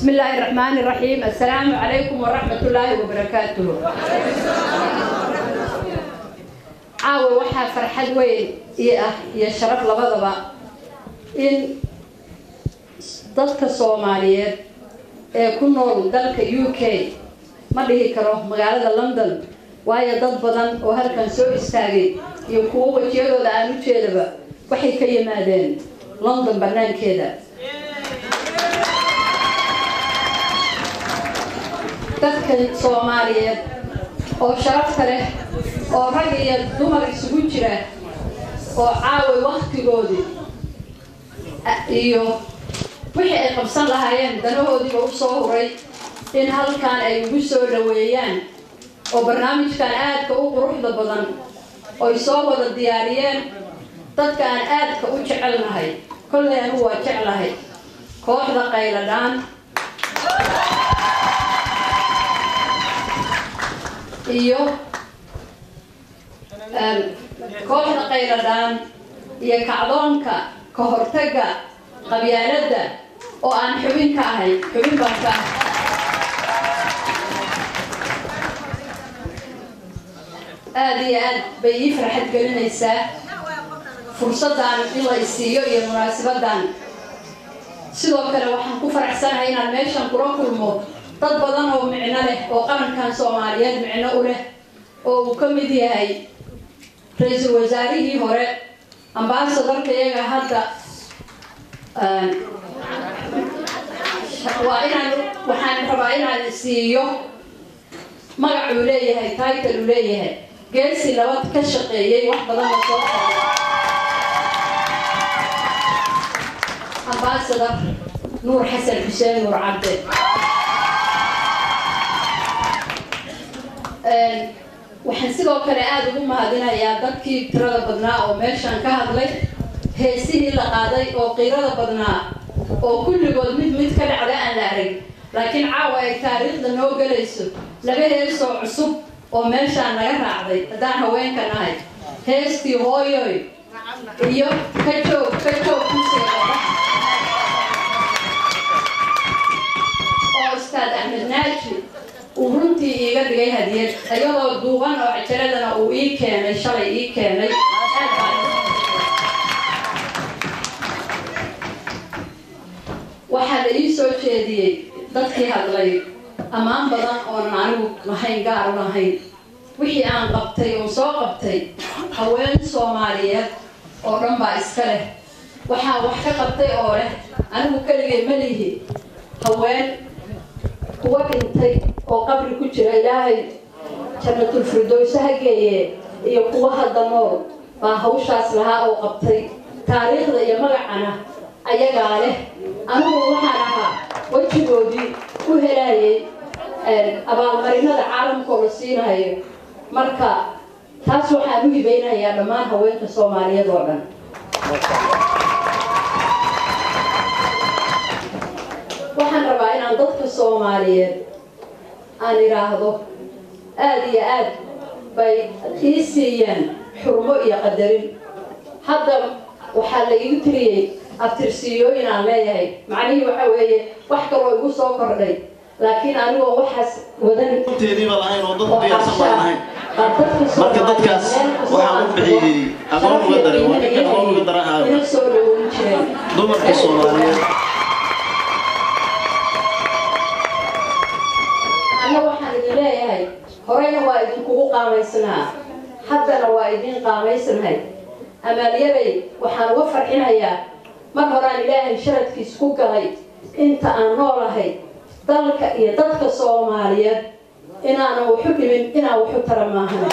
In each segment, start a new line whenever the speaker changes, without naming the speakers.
بسم الله الرحمن الرحيم. السلام عليكم ورحمة الله وبركاته. عاوي وحا فرحad weyn iyo sharaf labadaba in dadka Soomaaliyeed ee ku nool dalka UK ma dhihi karo magaalada London waayo dad badan oo halkan soo istaagay iyo kuwa wajiyadooda aan u jeedaba waxay ka yimaadeen London banaankeeda. dadka Soomaaliyeed oo sharafta leh oo rag iyo dumar isugu jira oo caawi waqtigoodii iyo wixii ay qabsan lahaayeen danahoodii u soo huray in halkaan ay ugu soo dhaweeyaan oo barnaamijkan aadka u quruxda badan oo soo wada diyaariyeen dadka aan aadka u jecelnahay kulli anigu waa jeclahay kooxda qayladaan iyo kooxda qayladaan iyo kacdoonka ka hortaga qabyaaladda oo aan xubin ka ahay xubin baan ka aad iyo aad bay ii farxad gelinaysaa fursaddan in la isiiyo iyo munaasabadan sidoo kale waxaan ku faraxsanahay inaan meeshan kula kulmo dad badan oo micno leh oo qarankan Soomaaliyeed micno u leh oo uu ka mid yahay ra'iisul wasaarihii hore ambassadorka iyaga hadda waxaan rabaa inaan siiyo magac uu leeyahay title uu leeyahay geesi nabad ka shaqeeyay wax badan oo soo saaray ambassador Nuur Xasan Xuseen Nuur Cabde waxaan sidoo kale aad ugu mahadinayaa dadkii tirada badnaa oo meeshan ka hadlay heesihii la qaaday oo qiirada badnaa oo kulligood mid ka dhacda aan la arag laakiin caawa ay taariikhda noo galayso laga heesoo cusub oo meeshan naga raacday haddaan haweenka nahay heestii hooyoy iyo ka joog oo Ustaad Axmed Naaji runtii iiga dhigay hadiyad ayadoo duuban oo cajaladana uu ii keenay shalay ii keenay waxaa la ii soo jeediyey dadkii hadlay ammaan badan oonan anigu lahayn gaar u lahayn wixii aan qabtay oo soo qabtay haween Soomaaliyeed oo dhan baa iska leh waxaa wax ka qabtay oo leh anigu keligay ma lihi haween kuwa dhintay oo qabri ku jira Ilaahay jannatul firdaws ha geeye iyo kuwa hadda nool baa hawshaas lahaa oo qabtay taariikhda iyo magacana ayagaa leh anigu waxaan ahaa wajigoodii ku helayay abaalmarinada caalamka oo la siinayo marka taas waxaan u hibeynayaa dhammaan haweenka Soomaaliyeed oo dhan waxaan rabaa inaan dadka Soomaaliyeed aan iraahdo aad iyo aad bay ii siiyeen xurmo iyo qadarin hadda waxaa la igu tiriyay abtirsiiyooyin aan leeyahay macnaheedu waxa weeye wax kaloo igu soo kordhay laakiin anigoo waxaas wadan
teediiba lahayn oo dad diyaarsan baan ahayn marka dadkaas waxaan u bixiyay aqoon uga daray waa ninka aqoon uga daray
inay soo dhaweyn jireen
dumarka Soomaaliyeed
waxaan idin leeyahay horeyna waa idinkugu qaamaysnaa haddana waa idin qaamaysnahay amaaliyadey waxaan uga farxinayaa mar horaan Ilaahay sharadkiis ku galay inta aan noolahay dalka iyo dadka Soomaaliyeed inaan wuxu dhimin inaan wuxu tara maahan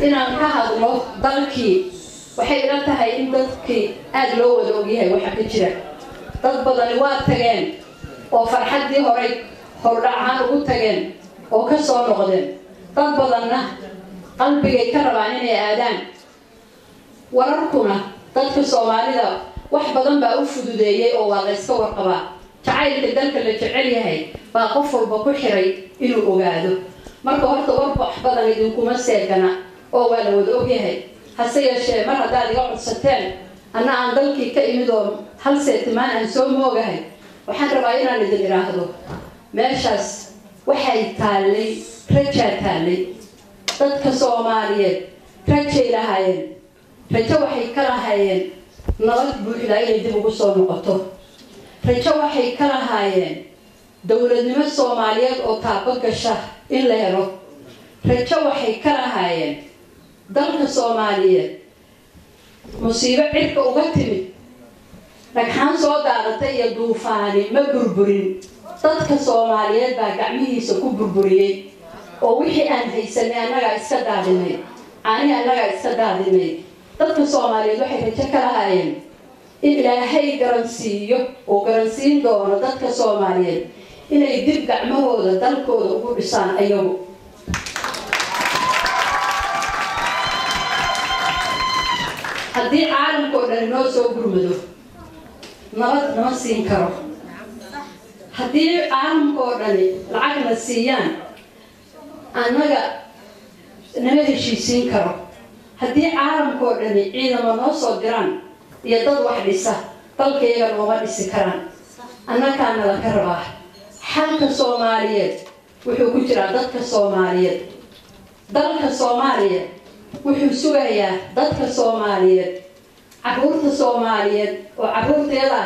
inaan ka hadlo dalkii waxay ila tahay in dadkii aad loo wada ogyahay waxa ka jira dad badan waa tageen oo farxadii hordhacan ugu tageen oo ka soo noqdeen dad badanna qalbigay ka rabaan inay aadaan wararkuna dadka Soomaalida wax badan baa u fududeeyay oo waa la iska warqabaa jacaylka dalka la jecel yahay baa qof walba ku xiray inuu ogaado marka horta wax badan idinkuma seegana oo waa la wada ogyahay hase yeeshee mar haddaad iga codsateen anna aan dalkii ka imid oo hal seetimaan aan soo moogahay waxaan rabaa inaan idin idhaahdo meeshaas waxay taallay rajaa taallay dadka Soomaaliyeed rajay lahaayeen rajo waxay ka lahaayeen nabad buuxda inay dib ugu soo noqoto rajo waxay ka lahaayeen dawladnimo Soomaaliyeed oo taabo gasha in la helo rajo waxay ka lahaayeen dalka Soomaaliyeed musiibo cirka uga timid dhagxaan soo daadatay iyo duufaani ma burburin dadka Soomaaliyeed baa gacmihiisa ku burburiyay oo wixii aan haysanay annaga iska daadinay annaga iska daadinay dadka Soomaaliyeed waxay rajo ka lahaayeen in Ilaahay garansiiyo oo garansiin doono dadka Soomaaliyeed inay dib gacmahooda dalkooda ugu dhisaan ayagu haddii caalamka oo dhan noo soo gurmado nabad nama siin karo haddii caalamka oo dhan lacagna siiyaan annaga nama heshiisiin karo haddii caalamka oo dhan ciidamo noo soo diraan iyo dad wax dhisa dalkayga nooma dhisi karaan annakaana la ka rabaa xalka Soomaaliyeed wuxuu ku jiraa dadka Soomaaliyeed dalka Soomaaliyeed wuxuu sugayaa dadka Soomaaliyeed carruurta Soomaaliyeed oo carruurteeda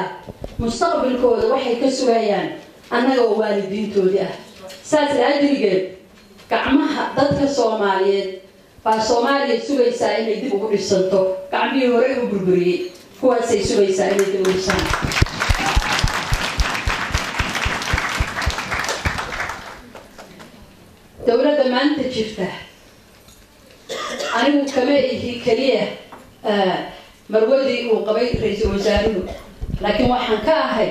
mustaqbalkooda waxay ka sugayaan annaga oo waalidiintoodii ah saas laajrigeed gacmaha dadka Soomaaliyeed baa Soomaaliya sugaysaa inay dib ugu dhisanto gacmihii hore u burburiyay kuwaasay sugaysaa inay dib ugu dhisanto dawladda maanta jirta anigu kama ihi kaliya marwadii uu qabay ra'iisul wasaaruhu laakiin waxaan ka ahay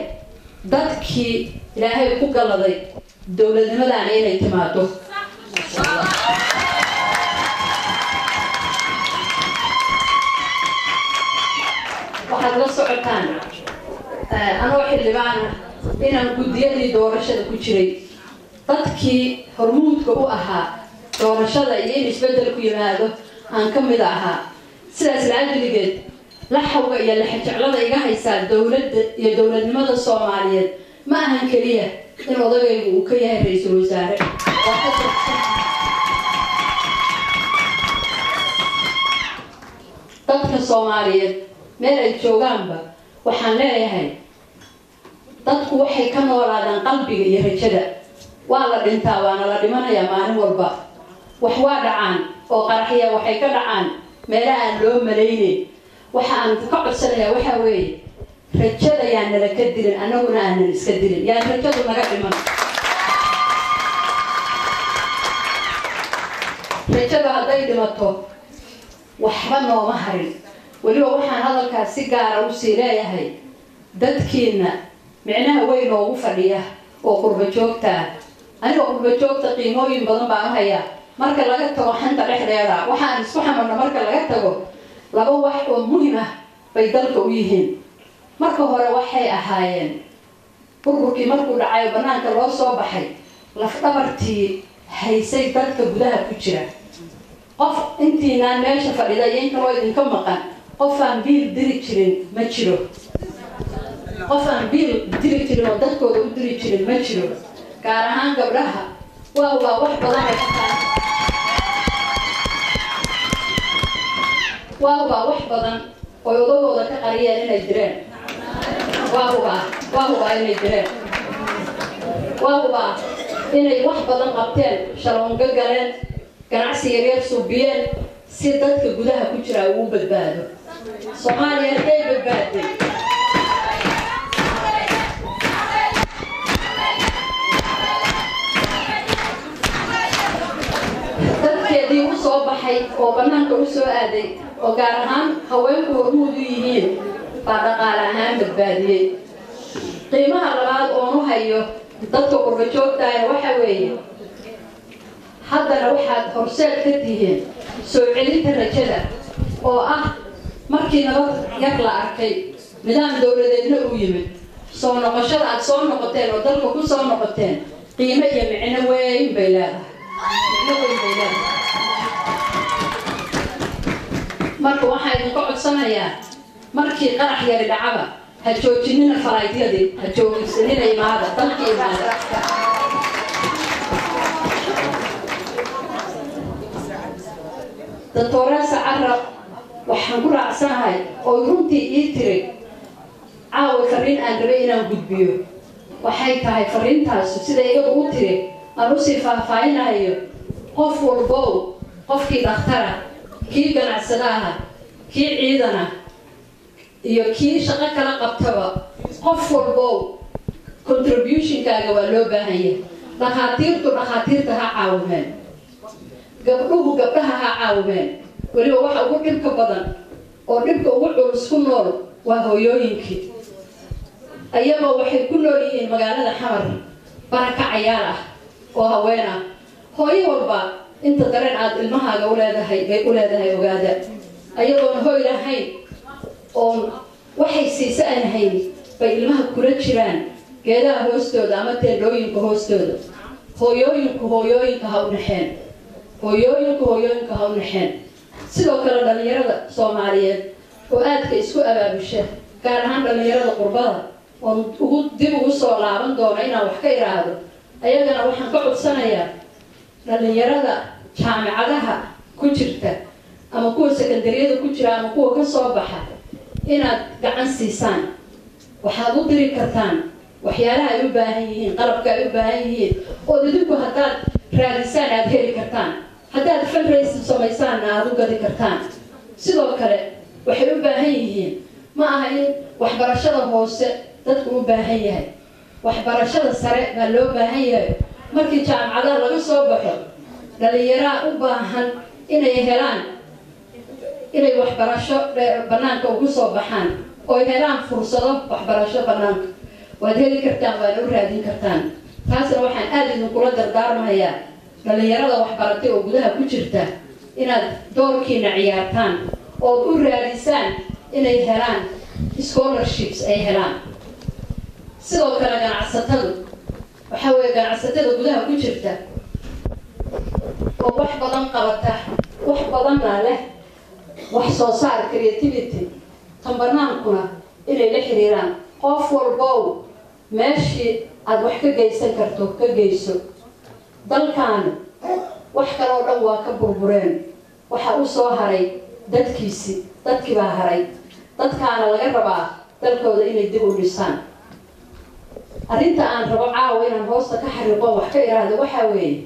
dadkii Ilaahay ku galaday dawladnimadan inay timaado waxaad la socotaan anoo xildhibaan inaan guddiyadii doorashada ku jiray dadkii hormuudka u ahaa doorashada iyo in isbedel ku yimaado aan ka mid ahaa sidaas laajligeed la xawga iyo la xajaclada iga haysaa dawladda iyo dawladnimada Soomaaliyeed ma ahan kaliya in odagaygu uu ka yahay ra'iisul wasaare dadka Soomaaliyeed meel ay joogaanba waxaan leeyahay dadku waxay ka noolaadaan qalbiga iyo rajada waa la dhintaa waana la dhimanayaa maalin walba wax waa dhacaan oo qaraxiya waxay ka dhacaan meelaha aan loo malaynin waxa aan ka codsanayaa waxa weeye rajada yaan nala ka dilin annaguna aanan iska dilin yaa rajadu naga dhiman rajada hadday dhimato waxba nooma harin weliba waxaan hadalkaas si gaara u sii leeyahay dadkiina micnaha weyn oogu fadhiya oo qurba joogta aniga qurba joogta qiimooyin badan baan hayaa marka laga tago xanta dhexdeeda waxaan isku xamarno marka laga tago laba wax oo muhiim ah bay dalka u yihiin marka hore waxay ahaayeen burburkii markuu dhacay banaanka loo soo baxay laf dhabartii haysay dadka gudaha ku jira qof intiinaan meesha fadhida iyo inta loo idinka maqan qof aan biil diri jirin ma jiro qof aan biil diri jirin oo dadkooda u diri jirin ma jiro gaar ahaan gabdhaha waa wax badan ay qabtaan waa wax badan oo odagooda ka qariyeen inay direen waa inay direen waa inay wax badan qabteen shalonga galeen ganacsi yaryar subiyeen si dadka gudaha ku jira uu badbaado Soomaaliya ay badbaaday dadkeedii u soo baxay oo banaanka u soo aaday oo gaar ahaan haweenku hormuud u yihiin baa dhaqaale ahaan badbaadiyey qiimaha labaad oo nu hayo dadka qurba joogtahay waxa weeye haddana waxaad horseed ka tihiin soo celinta rajada oo ah markii nabad yar la arkay nidaam dawladeedna uu yimid soo noqoshada aad soo noqoteen oo dalka ku soo noqoteen qiimo iyo micno weyn bay leedahay marka waxaan idinku codsanayaa markii qarax yari dhacaba ha joojinina faraadyadii ha joogsanina imaada dalkii imaada Doctoressa Carab waxaan ku raacsanahay oo runtii ii tiri caawa fariin aan rabay inaan gudbiyo waxay tahay fariintaas sida iyagu u tiri aan u sii faahfaahinayo qof walbow qofkii dhaqtara kii ganacsadaha kii ciidana iyo kii shaqo kala qabtaba qof walbow contribution-kaaga waa loo baahan yahay dhakhaatiirta ha caawimeen gabdhuhu gabdhaha ha caawimeen weliba waxa ugu dhibka badan oo dhibka ugu culus ku nool waa hooyooyinkii ayagoo waxay ku nool yihiin magaalada xamar barakacayaal ah oo haween ah hooyo walba inta dareen aad ilmahaaga u leedahay ogaada ayagoon hooy lahayn oo waxay siisa aan hayn bay ilmaha kula jiraan geedaha hoostooda ama teendhooyinka hoostooda hooyooyinka ha u naxeen hooyooyinka ha u naxeen sidoo kale dhalinyarada Soomaaliyeed oo aadka isku abaabusha gaar ahaan dhalinyarada qurbada oo dib ugu soo laaban doona inaan wax ka iraahdo ayagana waxaan ka codsanayaa dhalinyarada jaamacadaha ku jirta ama kuwa sekondariyada ku jira ama kuwa ka soo baxa inaad gacan siisaan waxaad u diri kartaan waxyaalaha ay u baahan yihiin qalabka ay u baahan yihiin oo idinku haddaad raadisaan aad heli kartaan haddaad fundraising samaysaan aad u gadi kartaan sidoo kale waxay u baahan yihiin ma aha in waxbarashada hoose dadku u baahan yahay waxbarashada sare baa loo baahan yahay markii jaamacadaha laga soo baxo dhalinyarada u baahan inay helaan inay waxbarasho banaanka ugu soo baxaan oo helaan fursado waxbarasho banaanka waad heli kartaan waad u raadin kartaan taasna waxaan aad idinkula dardaarmayaa dhalinyarada waxbaratay oo gudaha ku jirta inaad doorkiina ciyaartaan oo u raadisaan inay helaan scholarships ay helaan sidoo kale ganacsatadu waxa weeye ganacsatada gudaha ku jirta oo wax badan qabata wax badanna leh wax soo saar creativity tan banaankuna inay la xiriiraan qof walbow meeshii aad wax ka geysan karto ka geyso dalkan wax kale oo dhan waa ka burbureen waxa uu soo haray dadkii baa haray dadkaana laga rabaa dalkooda inay dib u dhisaan arrinta aan rabo caawa inaan hoosta ka xariiqo wax ka iraahdo waxa weeye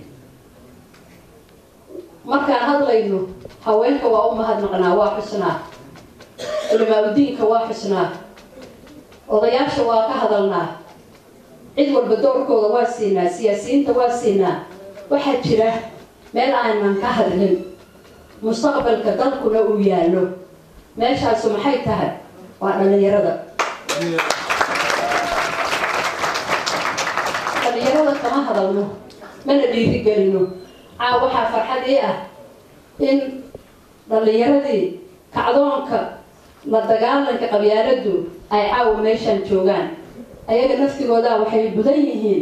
markaan hadlayno haweenka waa u mahadnaqnaa waa xusnaa culimaadudiinka waa xusnaa odayaasha waa ka hadalnaa cid walba doorkooda waa siinaa siyaasiyiinta waa siinaa waxaa jira meel aanan ka hadlin mustaqbalka dalkuna uu yaallo meeshaasu maxay tahay waa dhalinyarada kama hadalno mana dhiirigelino waxaa farxad ii ah in dhalinyaradii kacdoonka la dagaalanka qabyaaladu ay caawa meeshaan joogaan ayaga naftigooda waxay budan yihiin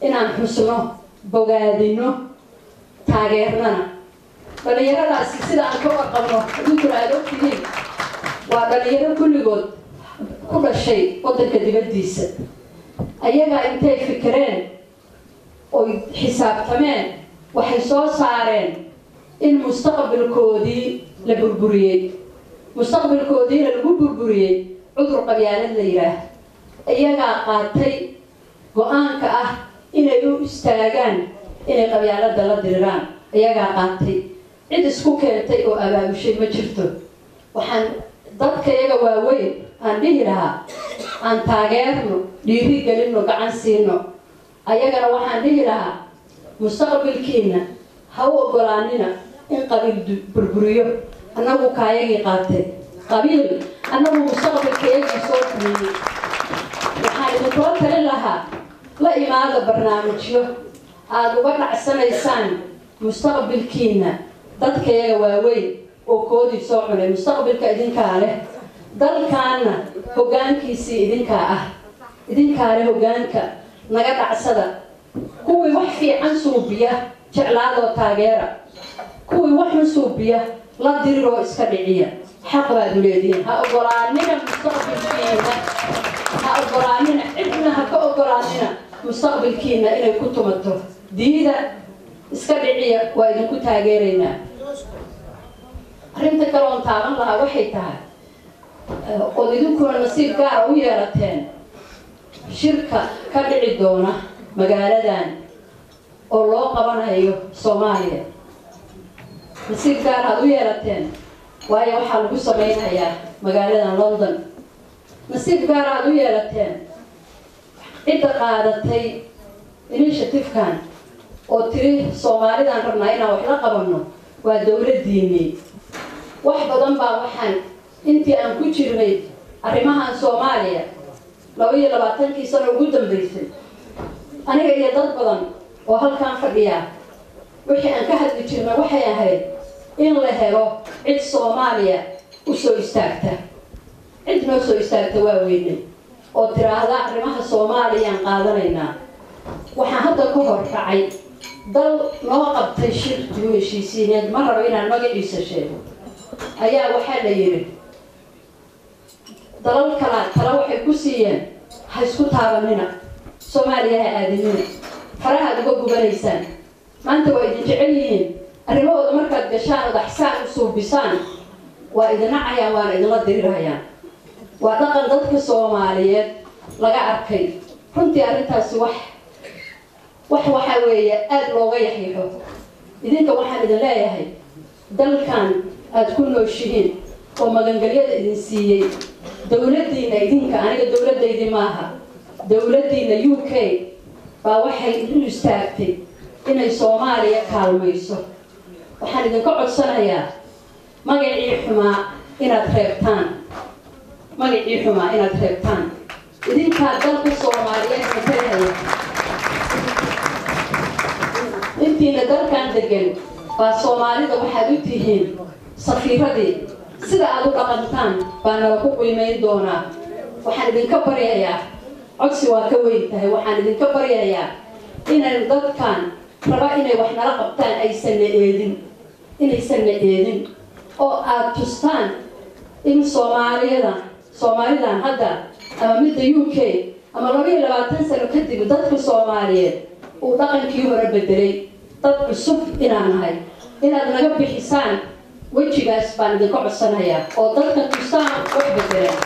inaan xusno bogaadino taageernana dhalinyaradaasi sida aan ka warqabno idinkuna aad ogtihiin waa dhalinyaro kulligood ku dhashay waddanka dibaddiisa ayaga intay fikireen oo xisaabtameen waxay soo saareen in mustaqbalkoodii la burburiyey mustaqbalkoodiina lagu burburiyey cudur qabyaalad la yiraahdo iyagaa qaatay go-aanka ah inay u istaagaan inay qabyaalada la diriraan iyagaa qaatay cid isku keentay oo abaabushay ma jirto waxaan dadka iyaga waaweyn aan dhihi lahaa aan taageerno dhiiri gelino gacan siino ayagana waxaan dhihi lahaa mustaqbalkiina ha u ogolaanina in qabiil burburiyo annagu kaayagii qaatay qabiil annagu mustaqbalkayagii soo dumiyey waxaan idinkula talin lahaa la imaada barnaamijyo aada uga dhacsanaysaan mustaqbalkiina dadkayaga waaweyn oo koodii soo cunay mustaqbalka idinkaa leh dalkaana hoggaankiisii idinkaa ah إذن كاره جانك نجد عسدا كوي وحفي عن صوبية جعلادو تاجرة كوي وحن صوبية لا ديرو إسكابيعية حق بادوليدين هأقراننا مستقبل كينا هأقراننا إحنا هكأقراننا مستقبل كينا إلى كتمته ديدا إسكابيعية وإذن كتاجرينا أنت كلام تعلم لها وحيتها قديدو كنا نصيب قارة ويارتين شركة كبير الدونة مقالدان الله قبنا أيوه سوماليا نصيب قارة ويارتين وهي وحال قصبين هيا مقالدان لندن نصيب قارة ويارتين إنت قادتي إنيشتيف كان وتري سوماليا ربنا وحلا قبنا ودولة ديني واحد ضمبا وحن أنت أن كتير arrimahan Soomaaliya laba iyo 20 sano ugu dambeysay aniga iyo dad badan oo halkaan fadhiya wixii aan ka hadli jirnay waxay ahayd in la helo cid Soomaaliya u soo istaagta cid noo soo istaagta waa weynay oo tiraahda arrimaha Soomaaliya aan qaadanaynaa waxaan hadda ka hor kacay dal noo qabtay shir heshiisiineed ma rabo inaan magaciisa sheego ayaa waxaa la yiri dalal kala waxay ku siiyeen ha isku taabanina Soomaaliya ha aadinina faraha uga gubanaysaan maanta way idin jecel yihiin arrimahooda markaad gashaan oo xisaan u suubisaan waa idin cayaan waan idin dirirayaan waa dhaqan dadka Soomaaliyeed laga arkay runtii arrintaasi waxa weeye aad looga yaxiixo idinka waxaan idin leeyahay dalkan aad ku nooshihiin oo magangaliyada idin siiyay dawladdiina idinka aniga dawladdeedii maaha dawladdiina UK baa waxay idin istaagtay inay Soomaaliya kaalmayso waxaan idinka codsanayaa magacii xumaa inaad reebtaan idinka dalka Soomaaliyeed matalaaya intiina dalkan degan baa Soomaalida waxaad u tihiin safiiradii sida aad u dhaqantaan baa nala ku qiimeyn doonaa waxaan idinka baryayaa codsi waa ka weyn tahay waxaan idinka baryayaa inay dadkan raba inay wax nala qabtaan aysan eedin oo aad tustaan in Soomaalidan hadda ama midda UK ama 22 sano kadib dadka Soomaaliyeed uu dhaqankii hore bedelay dad cusub inaan nahay inaad naga bixisaan wajigaas baan idinka codsanayaa oo dadka tustaan wax bedelaan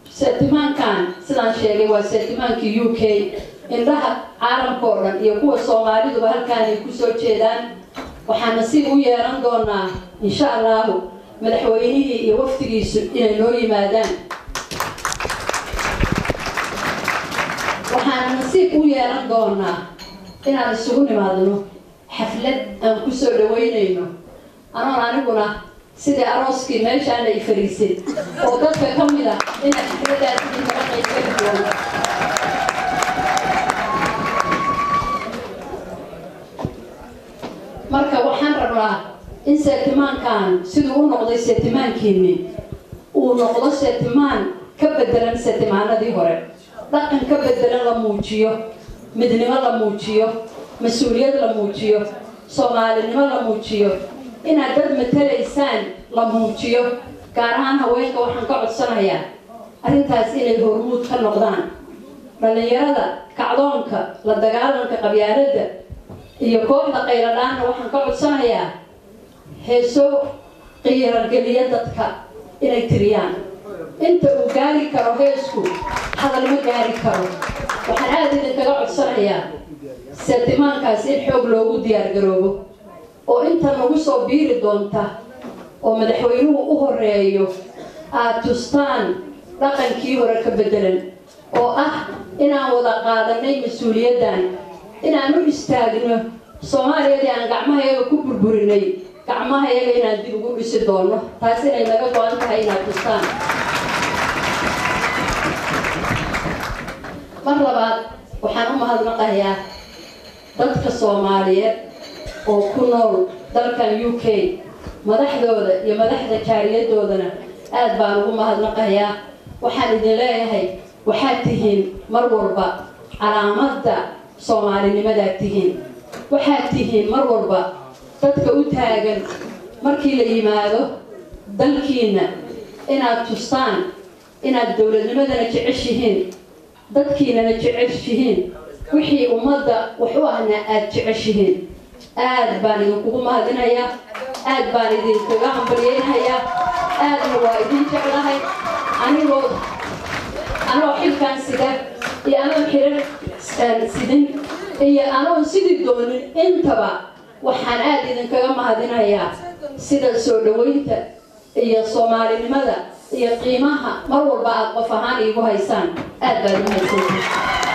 setimaankan sidaan sheegay waa setimaankii UK indhaha caalamka oo dhan iyo kuwa Soomaalidu halkaan ay ku soo jeedaan waxaan nasiib u yeelan doonaa insha Allah madaxweynihii iyo waftigiisu inay noo yimaadaan waxaan nasiib u yeelan doonaa inaan isugu nimaadno xaflad aan ku soo dhaweynayno aniguna sidii arooskii meeshaan ay fariisin oo dadka ka mid ah in xafladaas inta ka qayb galo marka waxaan rabaa in setimaankan siduu u noqday setimaankiini uu noqdo setimaan ka bedelan setimaanadii hore dhaqan ka bedelan la muujiyo midnimo la muujiyo mas'uuliyad la muujiyo Soomaalinimo la muujiyo inaad dad matalaysaan la muujiyo gaar ahaan haweenka waxaan ka codsanayaa arrintaas inay hormuud ka noqdaan dhalinyarada kacdoonka la dagaalanka qabyaaladda iyo kooxda qayladhaana waxaan ka codsanayaa heeso qiirageliya dadka inay tiriyaan inta uu gaari karo heesku hadal ma gaari karo waxaan aad idinkaga codsanayaa setimaankaas in xoog loogu diyaargaroobo oo inta nagu soo biiri doonta oo madaxweynuhu u horeeyo aad tustaan dhaqankii hore ka bedelan oo ah inaan wada qaadanay mas'uuliyaddan inaan u istaagno Soomaaliyada aan gacmahayaga ku burburinay gacmahayaga inaan dib ugu dhisi doono taas inay naga go'an tahay inaad tustaan mar labaad waxaan u mahadnaqayaa dadka Soomaaliyeed oo ku nool dalkan UK madaxdooda iyo madaxda jaariyadoodana aad baan ugu mahadnaqayaa waxaan idin leeyahay waxaad tihiin mar walba calaamadda soomaalinimadaa tihiin waxaad tihiin mar walba dadka u taagan markii la yimaado dalkiina inaad tustaan inaad dowladnimadana jeceshihiin dadkiinana jeceshihiin wixii ummadda wax u ahna aad jeceshihiin aad baan idinkugu mahadinayaa aad baan idinkaga hambalyeynayaa aadna waa idin jeclahay anoo xilkaan sida iyo anoo xirar sidin iyo anoon sidii doonin intaba waxaan aad idinkaga mahadinayaa sida soo dhaweynta iyo soomaalinimada iyo qiimaha mar walba aad qof ahaan iigu haysaan aad baan u mahadsantahay